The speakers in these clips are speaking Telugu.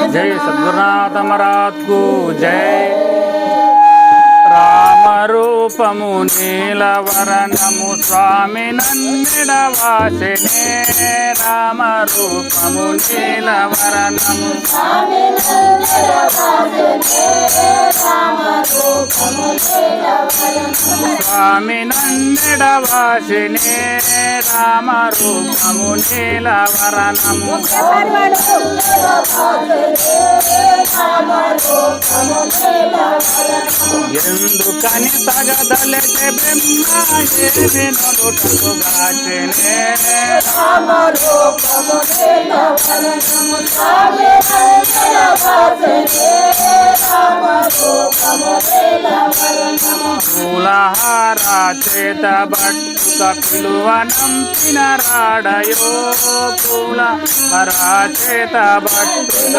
जय सद्गुरुनाथ महाराज को जय। రామరూపము నీలవరణము స్వామి నన్నెడవాసినే రామరూపము నీలవరణము స్వామి నన్నెడవాసినే రామరూపము నీలవరణము ఎందుకని తగదలెటే బ్రహ్మాయేమి నొలుటలుగాచెనే పూలహార చేత బట్టుక పిలువనంపిన రాడయో పూలహార చేత బట్టుక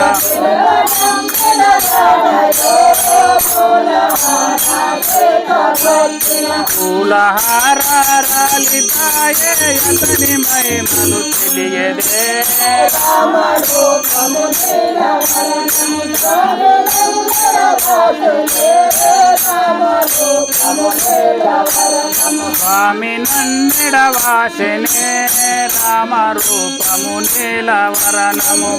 పూలహారాలితాయే అతని మహిమలు తెలియదే స్వామి నన్నెడవాసినే రామరూపము నీలవరణము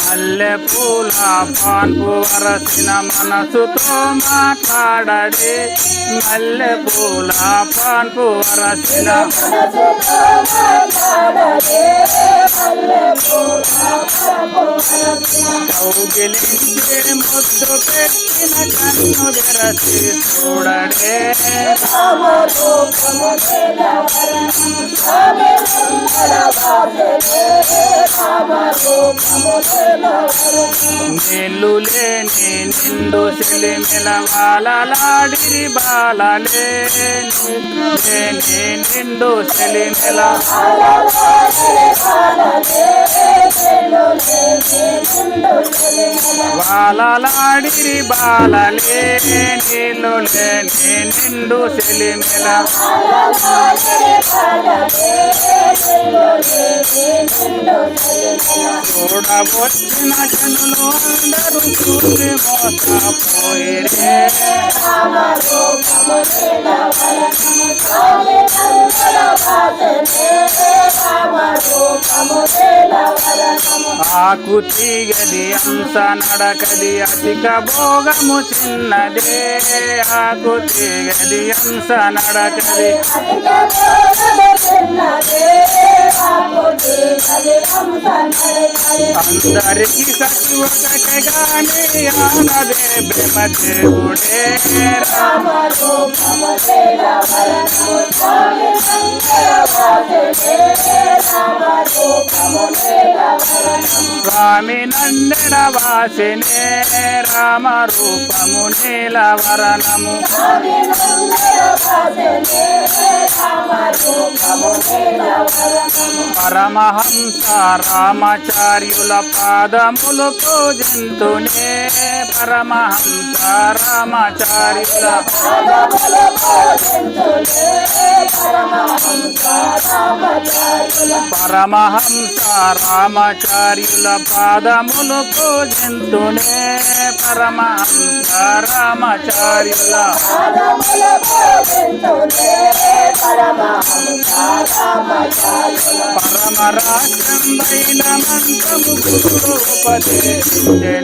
మల్లె పూల పాన్పు వరసిన మనసుతో మాట్లాడడి మల్లె పూల పాన్పు వరసిన కౌగిలించే ముద్దు పెట్టిన కన్ను తెరచి చూడడే నీళ్ళు లేని నిండు సిలిమిల వాలలాడిరి బాలలే లేని నిండు సిలిమిల వాలలాడిరి బాలలే నీళ్ళు లేని నిండు సిలిమిల చూడవచ్చిన జనులు అందరూ చూసి మోసపోయిరే ఆకు తీగది అంశ నడకది అధిక భోగము చిన్నదే ఆకు తీగది అంశ నడకది అందరికి సతి ఒకటే గాని ఆనదే బ్రహ్మదేవుడే స్వామి నన్నెడవాసినే రామరూపము నీలవరణము పరమహంస రామాచార్యుల పాదములు పూజింతునే పరమహంస రామాచార్యుల పరమహంస రామాచార్యుల పాదములు పూజింతునే పరమహంస రామాచార్యుల పరమ రాష్ట్రంబైన మంత్రము గురుపదేశించెనే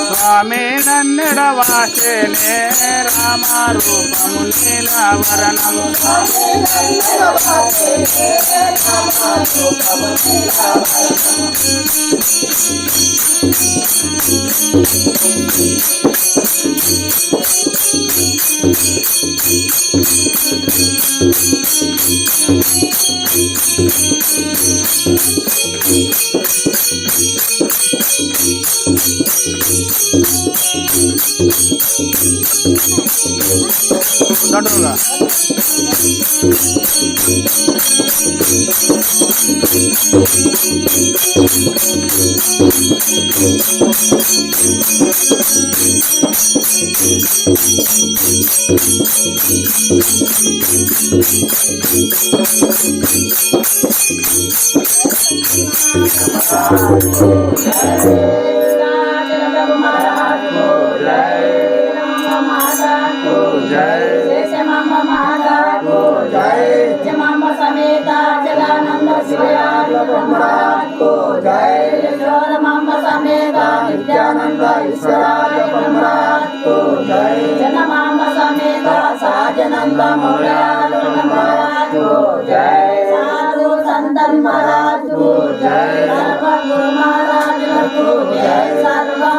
స్వామి నన్నెడవాసినే రామరూపము నీలవరణము దొడ్డుగా समेत जलानंद शिवयाग महाराज को जय। यशोदमांब समेत नित्यानंद ईश्वराय महाराज को जय। जनमांब समेत साजनंद मौर्याय महाराज को जय। साधु संतन महाराज को जय। सर्व गुरु महाराज को जय। सर्व